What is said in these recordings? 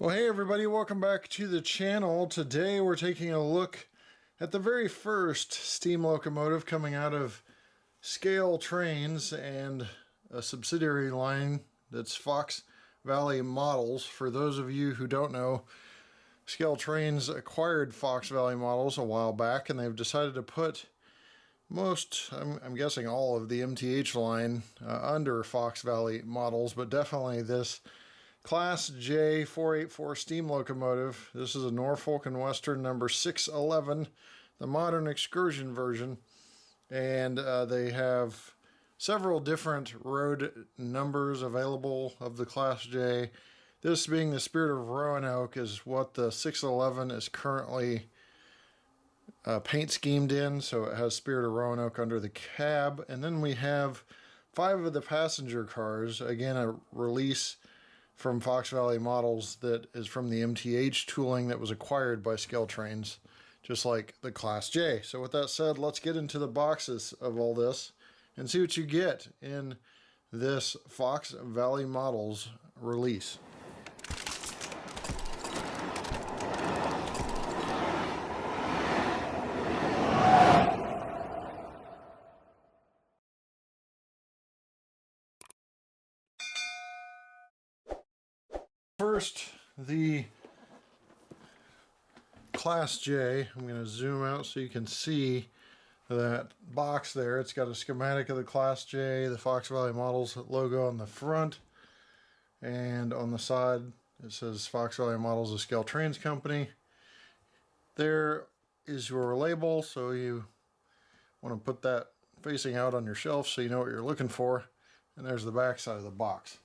Well, hey everybody, welcome back to the channel. Today we're taking a look at the very first steam locomotive coming out of Scale Trains and a subsidiary line that's Fox Valley Models. For those of you who don't know, Scale Trains acquired Fox Valley Models a while back, and they've decided to put most, I'm guessing all of the MTH line under Fox Valley Models, but definitely this Class J 484 steam locomotive. This is a Norfolk and Western number 611, the modern excursion version. And they have several different road numbers available of the Class J. This being the Spirit of Roanoke is what the 611 is currently paint schemed in. So it has Spirit of Roanoke under the cab. And then we have 5 of the passenger cars. Again, a release from Fox Valley Models that is from the MTH tooling that was acquired by Scale Trains, just like the Class J. So with that said, let's get into the boxes of all this and see what you get in this Fox Valley Models release. First, the Class J. I'm going to zoom out so you can see that box there. It's got a schematic of the Class J, the Fox Valley Models logo on the front, and on the side it says Fox Valley Models, a Scale Trains company. There is your label, so you want to put that facing out on your shelf so you know what you're looking for. And there's the back side of the box.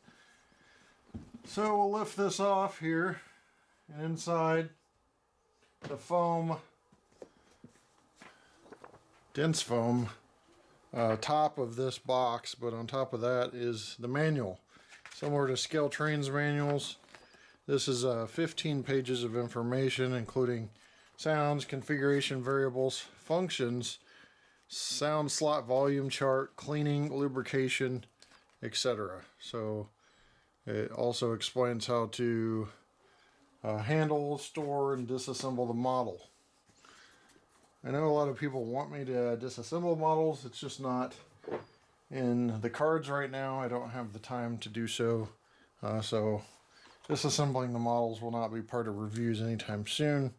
So we'll lift this off here, and inside the foam, dense foam, top of this box, but on top of that is the manual. Similar to Scale Trains manuals, this is 15 pages of information, including sounds, configuration variables, functions, sound slot volume chart, cleaning, lubrication, etc. So it also explains how to handle, store, and disassemble the model. I know a lot of people want me to disassemble models. It's just not in the cards right now. I don't have the time to do so. So disassembling the models will not be part of reviews anytime soon.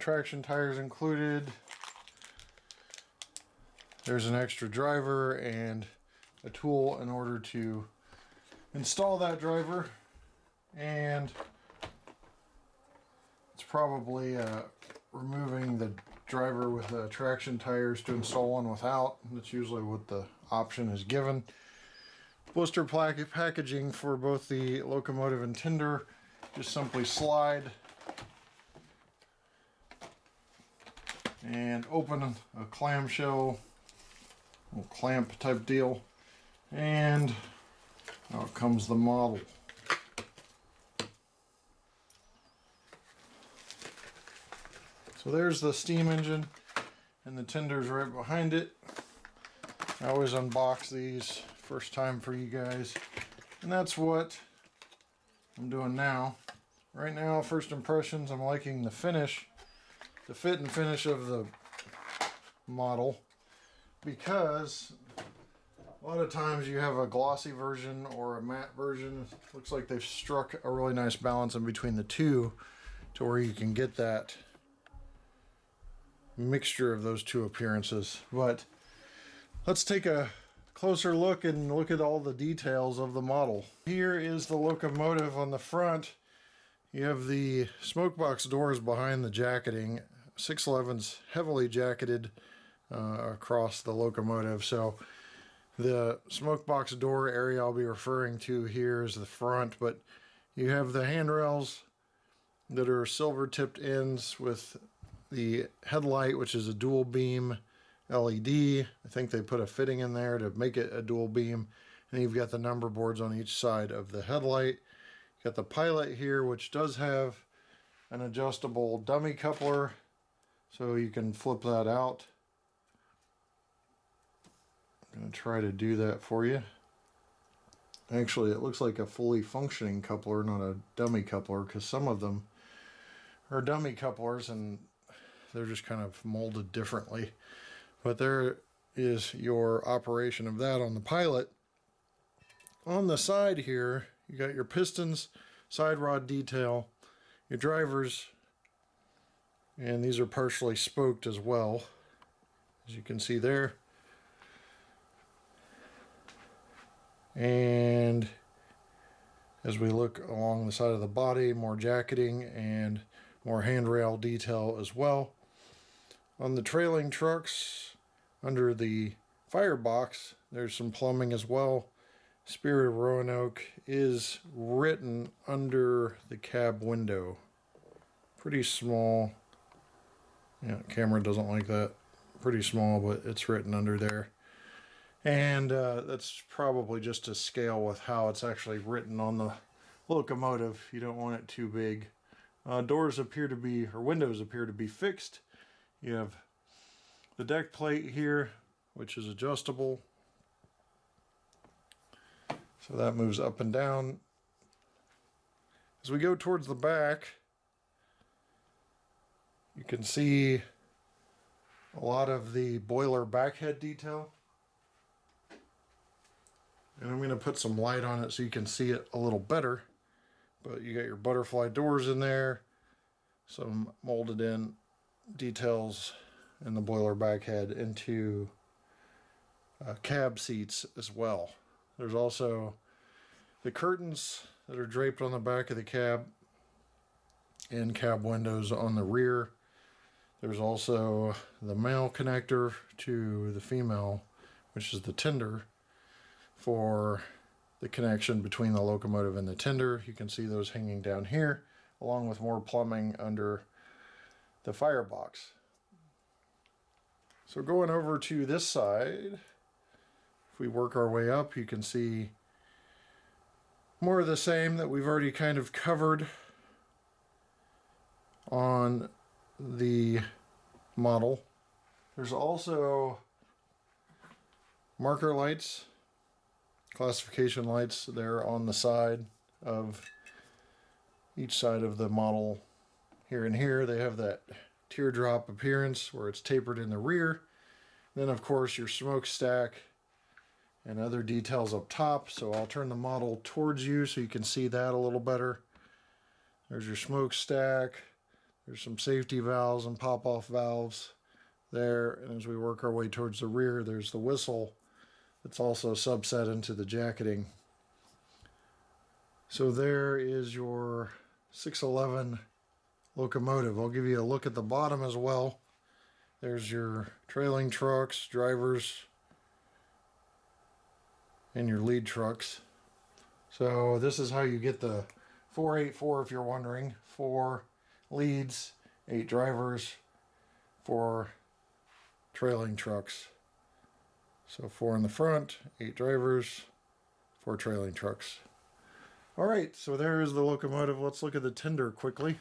Traction tires included. There's an extra driver and a tool in order to install that driver, and it's probably removing the driver with traction tires to install one without. That's usually what the option is given. Blister packaging for both the locomotive and tender. Just simply slide and open a clamshell, little clamp type deal, and out comes the model. So there's the steam engine, and the tender's right behind it. I always unbox these first time for you guys, and that's what I'm doing now. Right now, first impressions, I'm liking the finish, the fit and finish of the model, because a lot of times you have a glossy version or a matte version. Looks like they've struck a really nice balance in between the two to where you can get that mixture of those two appearances. But let's take a closer look and look at all the details of the model. Here is the locomotive on the front. You have the smoke box doors behind the jacketing. 611's heavily jacketed across the locomotive, so the smoke box door area I'll be referring to here is the front, but you have the handrails that are silver tipped ends with the headlight, which is a dual beam LED. I think they put a fitting in there to make it a dual beam. And you've got the number boards on each side of the headlight. You've got the pilot here, which does have an adjustable dummy coupler, so you can flip that out. I'm going to try to do that for you. Actually, it looks like a fully functioning coupler, not a dummy coupler, because some of them are dummy couplers and they're just kind of molded differently. But there is your operation of that on the pilot. On the side here, you got your pistons, side rod detail, your drivers, and these are partially spoked as well, as you can see there. And as we look along the side of the body, more jacketing and more handrail detail as well. On the trailing trucks, under the firebox, there's some plumbing as well. Spirit of Roanoke is written under the cab window. Pretty small. Yeah, camera doesn't like that. Pretty small, but it's written under there. And that's probably just to scale with how it's actually written on the locomotive. You don't want it too big. Doors appear to be, or windows appear to be fixed. You have the deck plate here, which is adjustable. So that moves up and down. As we go towards the back, you can see a lot of the boiler backhead detail. And I'm going to put some light on it so you can see it a little better. But you got your butterfly doors in there, some molded in details in the boiler backhead into cab seats as well. There's also the curtains that are draped on the back of the cab and cab windows on the rear. There's also the male connector to the female, which is the tender, for the connection between the locomotive and the tender. You can see those hanging down here, along with more plumbing under the firebox. So going over to this side, if we work our way up, you can see more of the same that we've already kind of covered on the model. There's also marker lights, classification lights there on the side of each side of the model. Here and here they have that teardrop appearance where it's tapered in the rear. Then of course your smokestack and other details up top. So I'll turn the model towards you so you can see that a little better. There's your smokestack. There's some safety valves and pop-off valves there. And as we work our way towards the rear, there's the whistle. It's also subset into the jacketing. So there is your 611 locomotive. I'll give you a look at the bottom as well. There's your trailing trucks, drivers, and your lead trucks. So this is how you get the 484 if you're wondering. 4 leads, 8 drivers, 4 trailing trucks. So 4 in the front, 8 drivers, 4 trailing trucks. Alright, so there is the locomotive. Let's look at the tender quickly.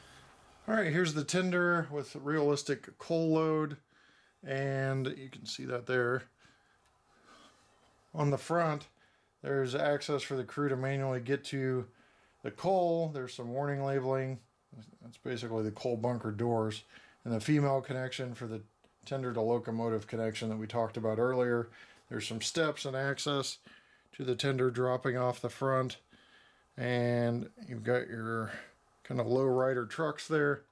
Alright, here's the tender with realistic coal load, and you can see that there. On the front, there's access for the crew to manually get to the coal. There's some warning labeling. That's basically the coal bunker doors. And the female connection for the tender to locomotive connection that we talked about earlier. There's some steps and access to the tender dropping off the front. And you've got your kind of low rider trucks there.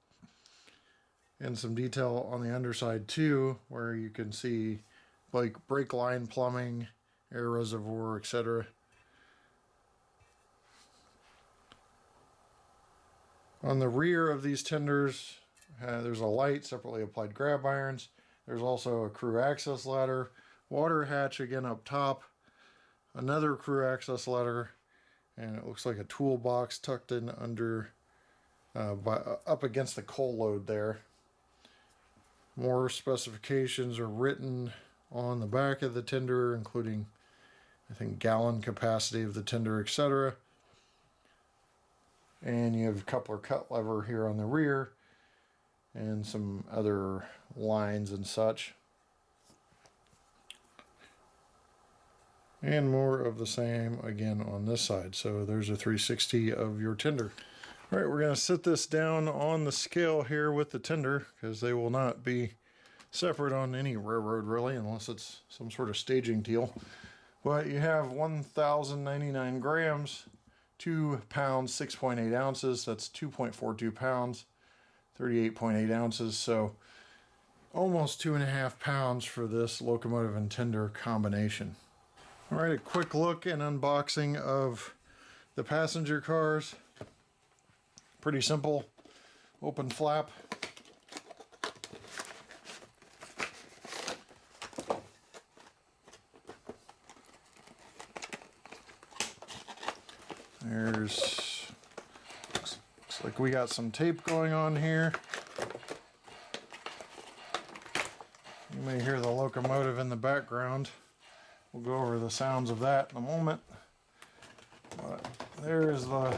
And some detail on the underside too, where you can see like brake line plumbing, air reservoir, etc. On the rear of these tenders, there's a light, separately applied grab irons. There's also a crew access ladder, water hatch again up top, another crew access ladder, and it looks like a toolbox tucked in under, up against the coal load there. More specifications are written on the back of the tender, including, I think, gallon capacity of the tender, etc. And you have a coupler cut lever here on the rear and some other lines and such. And more of the same again on this side. So there's a 360 of your tender. All right, we're going to sit this down on the scale here with the tender, because they will not be separate on any railroad really, unless it's some sort of staging deal. But you have 1,099 grams, 2 pounds, 6.8 ounces. That's 2.42 pounds, 38.8 ounces. So almost 2.5 pounds for this locomotive and tender combination. All right, a quick look and unboxing of the passenger cars. Pretty simple. Open flap. Looks like we got some tape going on here. You may hear the locomotive in the background. We'll go over the sounds of that in a moment. But there is the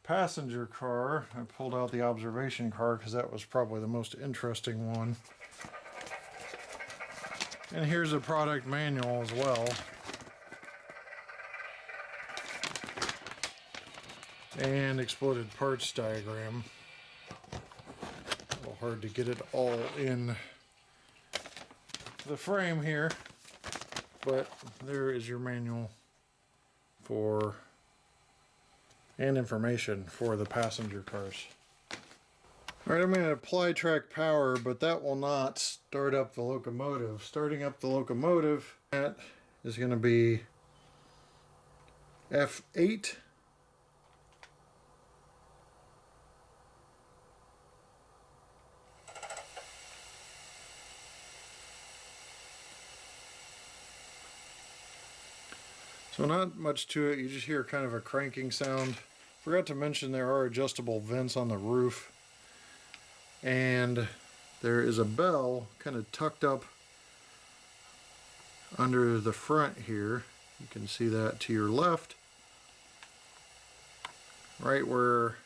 passenger car. I pulled out the observation car because that was probably the most interesting one. And here's a product manual as well. And exploded parts diagram. A little hard to get it all in the frame here, but there is your manual for and information for the passenger cars. All right, I'm going to apply track power, but that will not start up the locomotive. Starting up the locomotive, that is going to be F8. So not much to it, you just hear kind of a cranking sound. Forgot to mention there are adjustable vents on the roof. And there is a bell kind of tucked up under the front here. You can see that to your left. Right where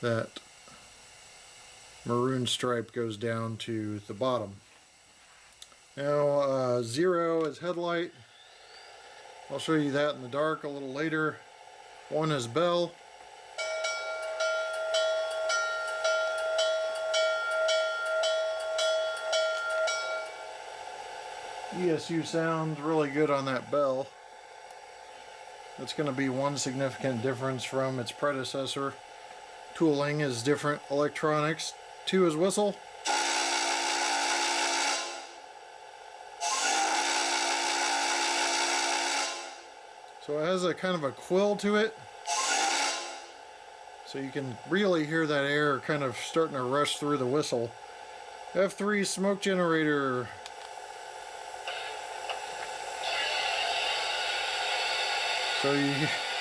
that maroon stripe goes down to the bottom. Now 0 is headlight. I'll show you that in the dark a little later. 1 is bell. ESU sounds really good on that bell. That's going to be one significant difference from its predecessor. Tooling is different electronics. 2 is whistle. So it has a kind of a quill to it. So you can really hear that air kind of starting to rush through the whistle. F3 smoke generator. So you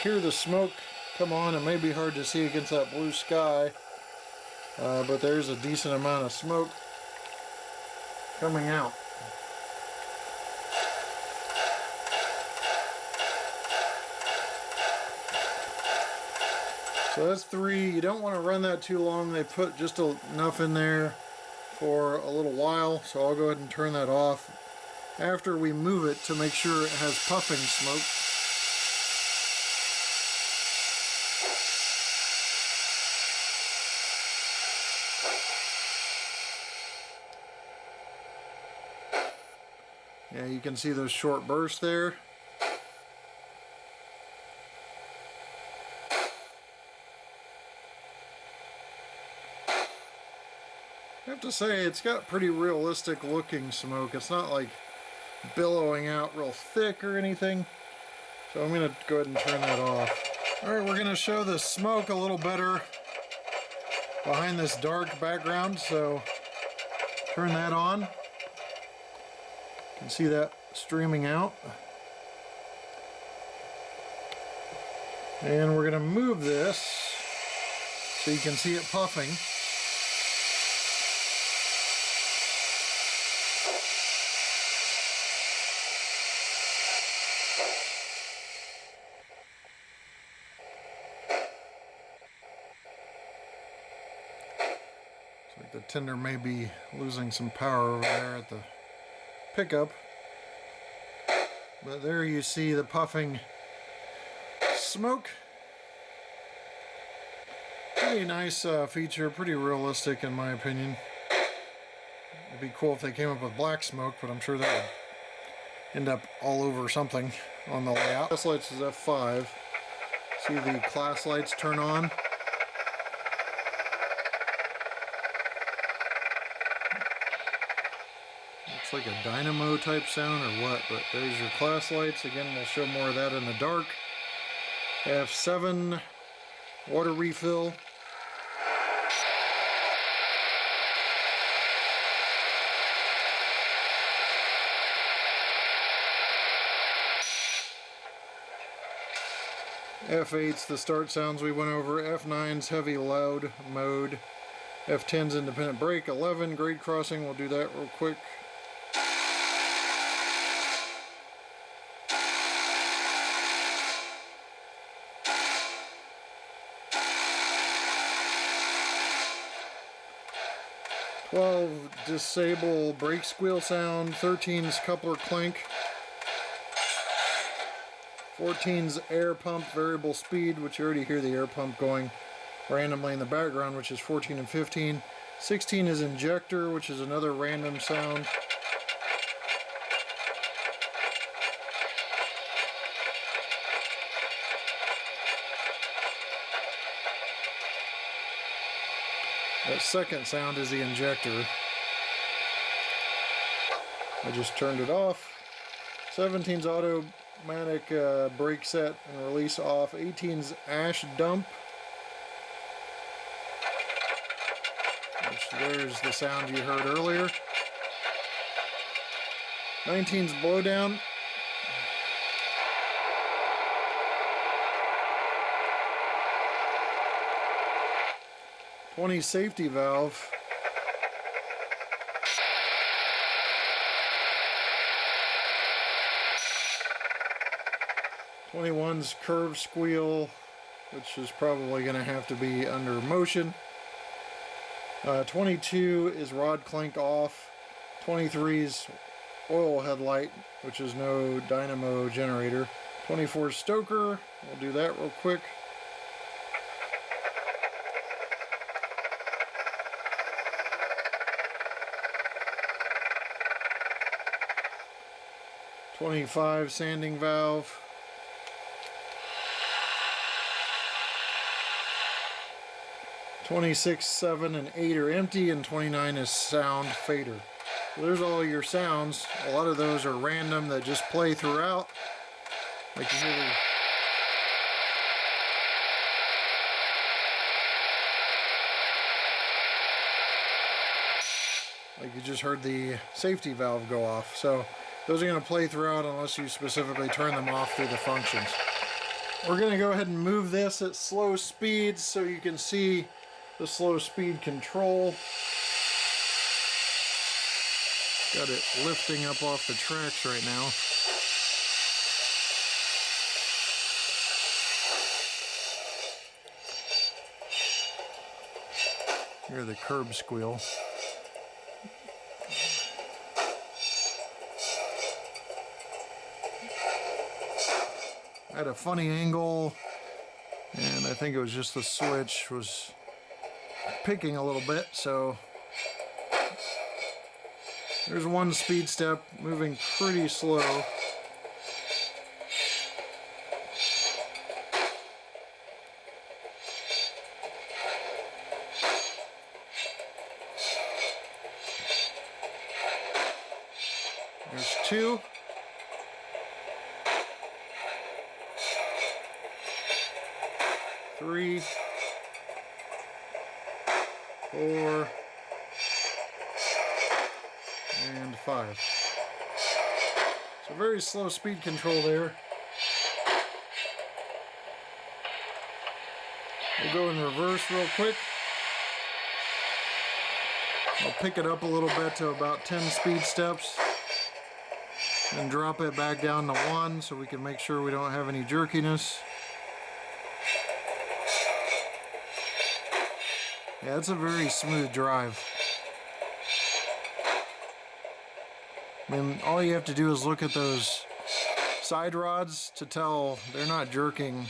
hear the smoke come on. It may be hard to see against that blue sky, but there's a decent amount of smoke coming out. So that's 3. You don't want to run that too long. They put just enough in there for a little while, so I'll go ahead and turn that off after we move it to make sure it has puffing smoke. Yeah, you can see those short bursts there. I have to say, it's got pretty realistic looking smoke. It's not like billowing out real thick or anything. So I'm going to go ahead and turn that off. Alright, we're going to show the smoke a little better behind this dark background. So turn that on. You can see that streaming out. And we're going to move this so you can see it puffing. The tender may be losing some power over there at the pickup. But there you see the puffing smoke. Pretty nice feature, pretty realistic in my opinion. It'd be cool if they came up with black smoke, but I'm sure that would end up all over something on the layout. Class lights is F5. See the class lights turn on. Looks like a dynamo type sound or what, but there's your class lights. Again, we'll show more of that in the dark. F7, water refill. F8's the start sounds we went over. F9's heavy loud mode. F10's independent brake. 11 grade crossing. We'll do that real quick. Disable brake squeal sound. 13's coupler clink. 14's air pump variable speed, which you already hear the air pump going randomly in the background, which is 14 and 15. 16 is injector, which is another random sound. That second sound is the injector. I just turned it off. 17's automatic brake set and release off. 18's ash dump. Which there's the sound you heard earlier. 19's blowdown. 20 safety valve. 21's curve squeal, which is probably going to have to be under motion. 22 is rod clink off. 23's oil headlight, which is no dynamo generator. 24 stoker, we'll do that real quick. .25 sanding valve. 26, 7, and 8 are empty, and 29 is sound fader. So there's all your sounds. A lot of those are random that just play throughout. Like you hear like you just heard the safety valve go off. So those are going to play throughout unless you specifically turn them off through the functions. We're going to go ahead and move this at slow speeds so you can see the slow speed control. Got it lifting up off the tracks right now. Hear the curb squeal. At a funny angle, and I think it was just the switch was picking a little bit, so there's one speed step moving pretty slow. There's 2. 3, 4, and 5. So very slow speed control there. We'll go in reverse real quick. I'll pick it up a little bit to about 10 speed steps and drop it back down to 1 so we can make sure we don't have any jerkiness. Yeah, it's a very smooth drive. I mean, all you have to do is look at those side rods to tell they're not jerking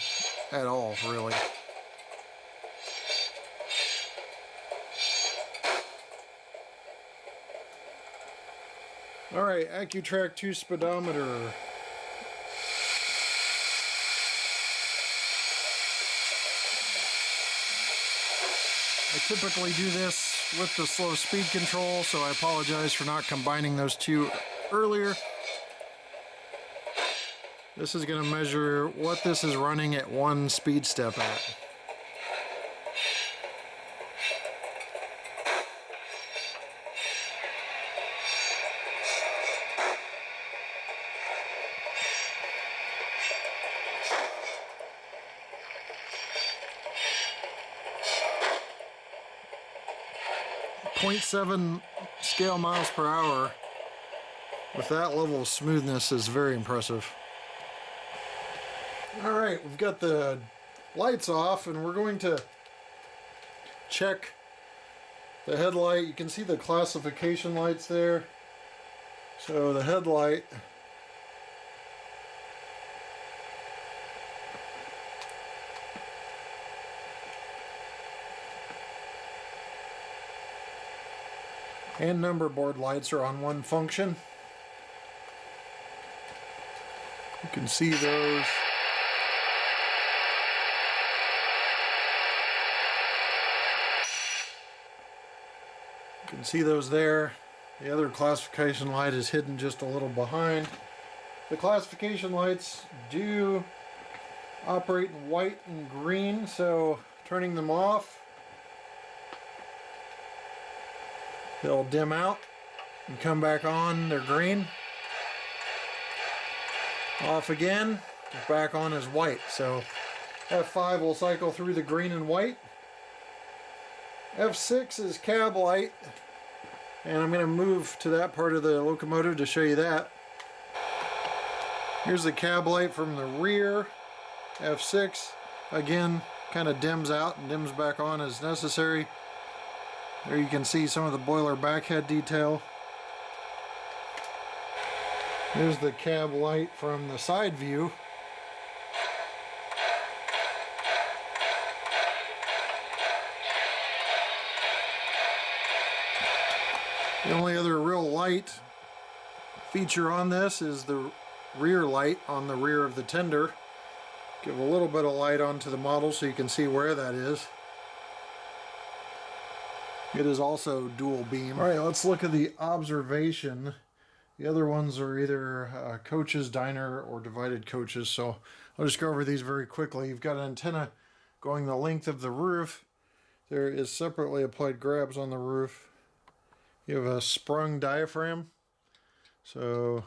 at all, really. Alright, AccuTrack 2 speedometer. I typically do this with the slow speed control, so I apologize for not combining those two earlier. This is going to measure what this is running at one speed step at. .7 scale miles per hour with that level of smoothness is very impressive. Alright, we've got the lights off and we're going to check the headlight. You can see the classification lights there. So the headlight and number board lights are on one function. You can see those. You can see those there. The other classification light is hidden just a little behind. The classification lights do operate in white and green, so turning them off, they'll dim out and come back on, they're green. Off again, back on as white. So F5 will cycle through the green and white. F6 is cab light, and I'm going to move to that part of the locomotive to show you that. Here's the cab light from the rear. F6 again kind of dims out and dims back on as necessary. There you can see some of the boiler backhead detail. Here's the cab light from the side view. The only other real light feature on this is the rear light on the rear of the tender. Give a little bit of light onto the model so you can see where that is. It is also dual beam. Alright, let's look at the observation. The other ones are either coaches, diner, or divided coaches, so I'll just go over these very quickly. You've got an antenna going the length of the roof. There is separately applied grabs on the roof. You have a sprung diaphragm, so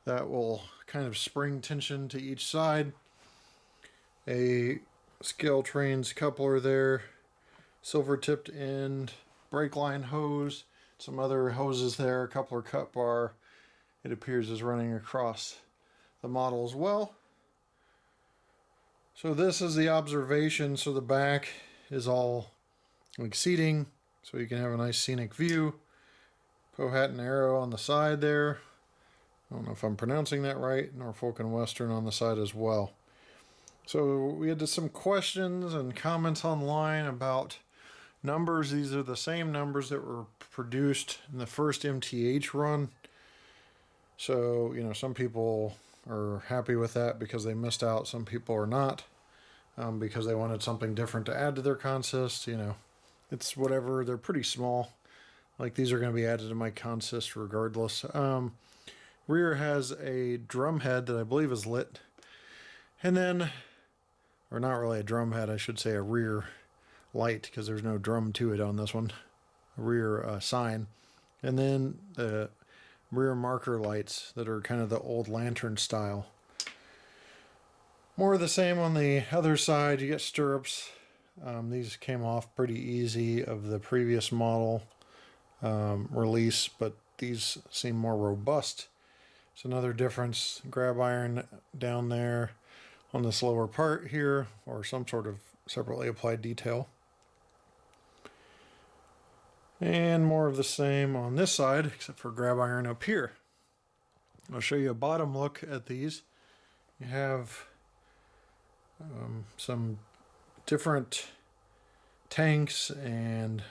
that will kind of spring tension to each side. A scale trains coupler there, silver tipped end, brake line hose, some other hoses there, a coupler cut bar. It appears is running across the model as well. So this is the observation, so the back is all like seating, so you can have a nice scenic view. Powhatan arrow on the side there. I don't know if I'm pronouncing that right. Norfolk and Western on the side as well. So we had some questions and comments online about numbers. These are the same numbers that were produced in the first MTH run. So, you know, some people are happy with that because they missed out. Some people are not, because they wanted something different to add to their consist. You know, it's whatever. They're pretty small. Like these are going to be added to my consist regardless. Rear has a drum head that I believe is lit. And then, or not really a drum head, I should say a rear light, because there's no drum to it on this one. A rear sign. And then the rear marker lights that are kind of the old lantern style. More of the same on the other side. You get stirrups. These came off pretty easy of the previous model release, but these seem more robust. It's another difference. Grab iron down there on this lower part here, or some sort of separately applied detail. And more of the same on this side, except for grab iron up here. I'll show you a bottom look at these. You have some different tanks and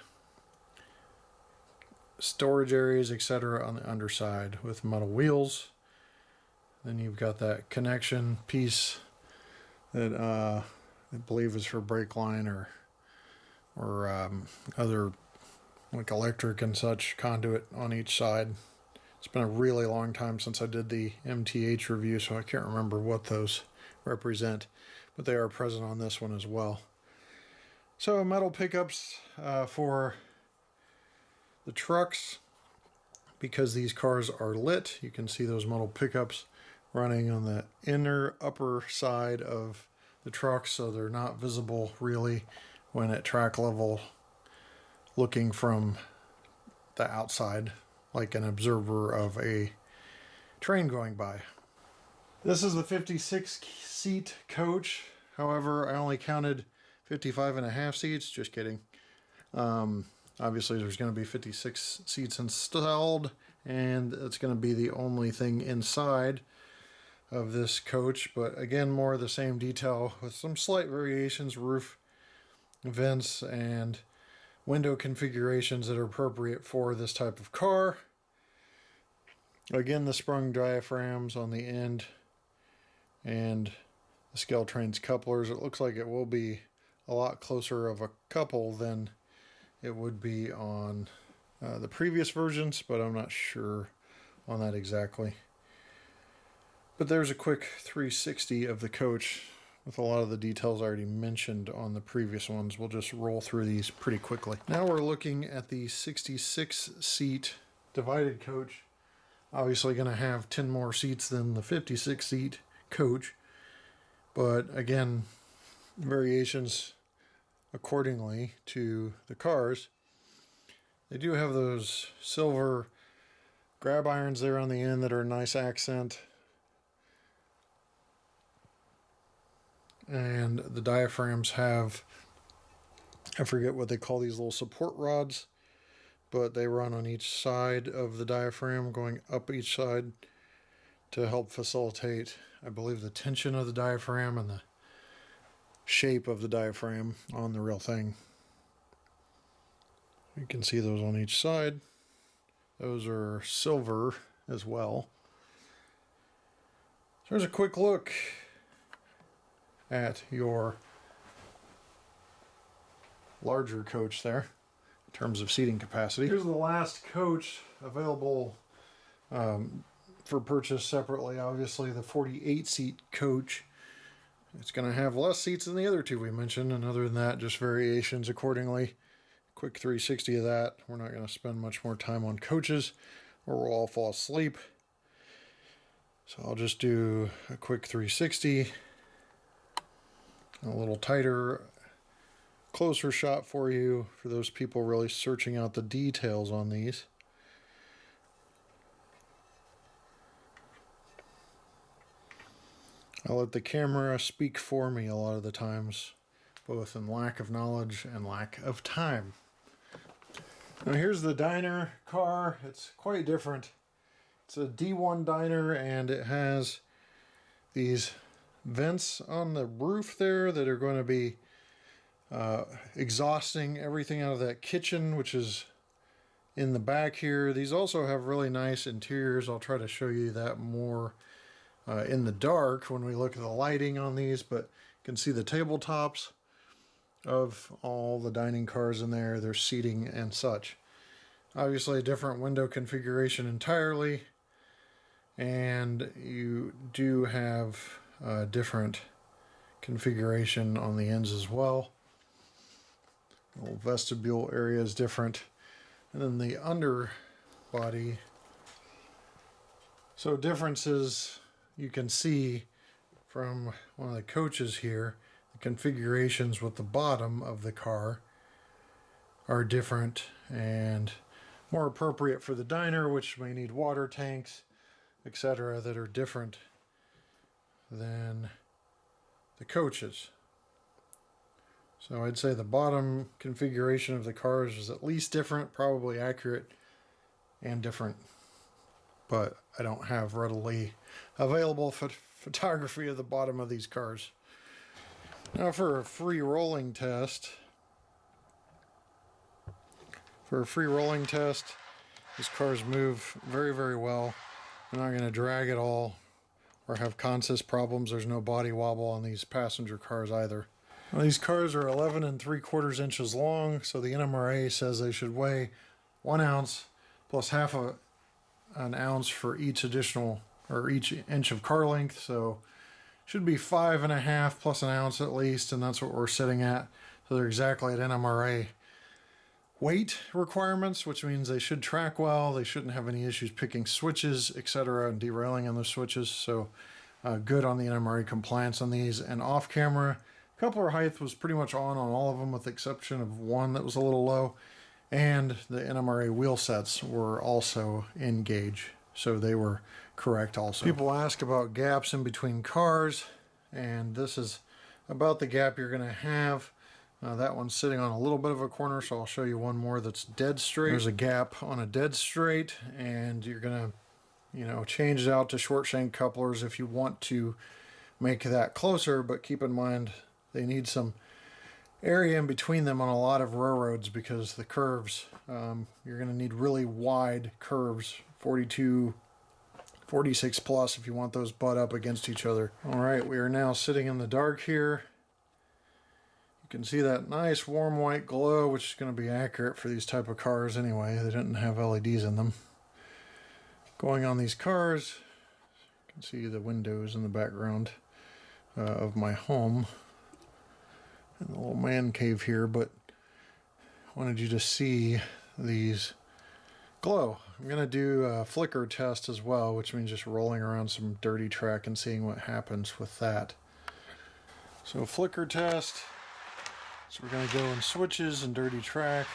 storage areas, etc. on the underside with metal wheels. Then you've got that connection piece that I believe is for brake line or other like electric and such conduit on each side. It's been a really long time since I did the MTH review, so I can't remember what those represent, but they are present on this one as well. So metal pickups for the trucks, because these cars are lit. You can see those metal pickups running on the inner upper side of the truck, so they're not visible really when at track level looking from the outside like an observer of a train going by. This is the 56 seat coach. However, I only counted 55.5 seats. Just kidding. Obviously there's going to be 56 seats installed, and it's going to be the only thing inside of this coach, but again, more of the same detail with some slight variations, roof vents and window configurations that are appropriate for this type of car. Again, the sprung diaphragms on the end and the scale trains couplers. It looks like it will be a lot closer of a couple than it would be on the previous versions, but I'm not sure on that exactly. But there's a quick 360 of the coach with a lot of the details I already mentioned on the previous ones. We'll just roll through these pretty quickly. Now we're looking at the 66 seat divided coach. Obviously going to have 10 more seats than the 56 seat coach, but again, variations accordingly to the cars. They do have those silver grab irons there on the end that are a nice accent. And the diaphragms have, I forget what they call these little support rods, but they run on each side of the diaphragm, going up each side to help facilitate, I believe, the tension of the diaphragm and the shape of the diaphragm on the real thing. You can see those on each side. Those are silver as well. So there's a quick look at your larger coach there in terms of seating capacity. Here's the last coach available for purchase separately. Obviously the 48 seat coach. It's going to have less seats than the other two we mentioned, and other than that, just variations accordingly. Quick 360 of that. We're not going to spend much more time on coaches or we'll all fall asleep. So I'll just do a quick 360. A little tighter, closer shot for you, for those people really searching out the details on these. I let the camera speak for me a lot of the times, both in lack of knowledge and lack of time. Now here's the diner car. It's quite different. It's a D1 diner, and it has these vents on the roof there that are going to be exhausting everything out of that kitchen, which is in the back here. These also have really nice interiors. I'll try to show you that more in the dark when we look at the lighting on these, but you can see the tabletops of all the dining cars in there, their seating and such. Obviously a different window configuration entirely, and you do have different configuration on the ends as well. The little vestibule area is different, and then the underbody. So differences you can see from one of the coaches here. The configurations with the bottom of the car are different and more appropriate for the diner, which may need water tanks, etc., that are different than the coaches. So I'd say the bottom configuration of the cars is at least different, probably accurate, and different. but I don't have readily available photography of the bottom of these cars. Now for a free rolling test. These cars move very, very well. They're not going to drag at all or have consist problems. There's no body wobble on these passenger cars either. Now, these cars are 11 3/4 inches long, so the NMRA says they should weigh 1 ounce plus half an ounce for each additional or each inch of car length. So should be 5.5 plus an ounce at least, and that's what we're sitting at. So they're exactly at NMRA weight requirements, which means they should track well. They shouldn't have any issues picking switches, etc., and derailing on those switches. So good on the NMRA compliance on these. And off camera, coupler height was pretty much on all of them with the exception of one that was a little low. And the NMRA wheel sets were also in gauge, so they were correct also. People ask about gaps in between cars, and this is about the gap you're going to have. That one's sitting on a little bit of a corner, so I'll show you one more that's dead straight. There's a gap on a dead straight, and you're going to, change it out to short shank couplers if you want to make that closer, but keep in mind they need some area in between them on a lot of railroads because the curves, you're going to need really wide curves, 42, 46 plus if you want those butt up against each other. All right, we are now sitting in the dark here. You can see that nice warm white glow, which is going to be accurate for these type of cars anyway. They didn't have LEDs in them. Going on these cars, you can see the windows in the background of my home and the little man cave here, but wanted you to see these glow. I'm going to do a flicker test as well, which means just rolling around some dirty track and seeing what happens with that. So flicker test. So we're going to go in switches and dirty track,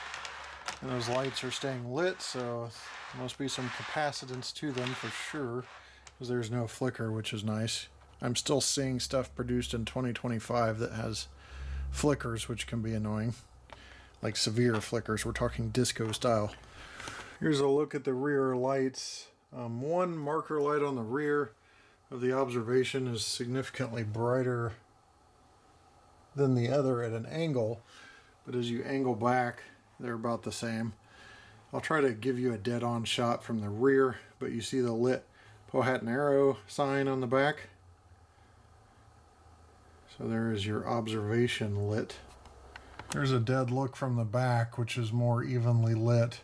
and those lights are staying lit, so there must be some capacitance to them for sure, because there's no flicker, which is nice. I'm still seeing stuff produced in 2025 that has flickers, which can be annoying, like severe flickers. We're talking disco style. Here's a look at the rear lights. One marker light on the rear of the observation is significantly brighter than the other at an angle, but as you angle back, they're about the same. I'll try to give you a dead-on shot from the rear, but you see the lit Powhatan arrow sign on the back. So there is your observation lit. There's a dead look from the back, which is more evenly lit.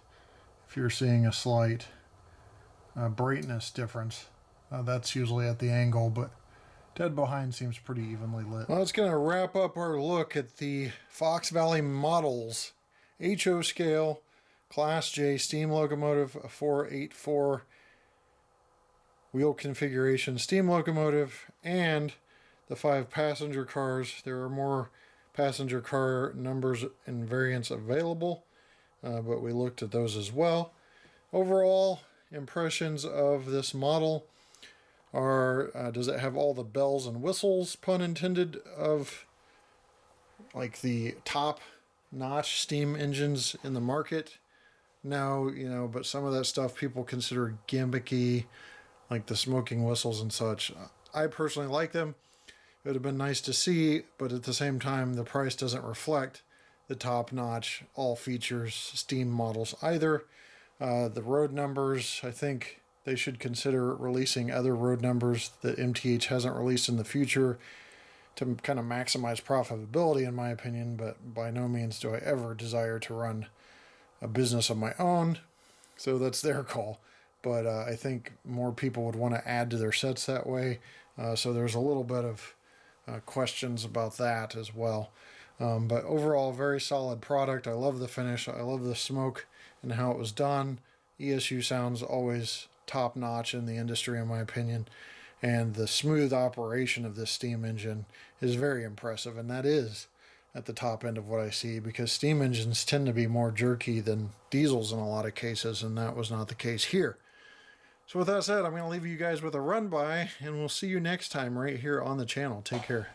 If you're seeing a slight brightness difference, that's usually at the angle, but dead behind seems pretty evenly lit. Well, that's going to wrap up our look at the Fox Valley models. HO scale, Class J steam locomotive, a 484 wheel configuration steam locomotive, and the 5 passenger cars. There are more passenger car numbers and variants available, but we looked at those as well. Overall impressions of this model are, does it have all the bells and whistles, pun intended, of like the top notch steam engines in the market? No, but some of that stuff people consider gimmicky, like the smoking whistles and such. I personally like them. It would have been nice to see, but at the same time, the price doesn't reflect the top notch, all features steam models either. The road numbers, I think they should consider releasing other road numbers that MTH hasn't released in the future to kind of maximize profitability, in my opinion, but by no means do I ever desire to run a business of my own, so that's their call. But I think more people would want to add to their sets that way, so there's a little bit of questions about that as well. But overall, very solid product. I love the finish. I love the smoke and how it was done. ESU sounds always top notch in the industry, in my opinion, and the smooth operation of this steam engine is very impressive, and that is at the top end of what I see, because steam engines tend to be more jerky than diesels in a lot of cases, and that was not the case here. So with that said, I'm going to leave you guys with a run by, and we'll see you next time right here on the channel. Take care.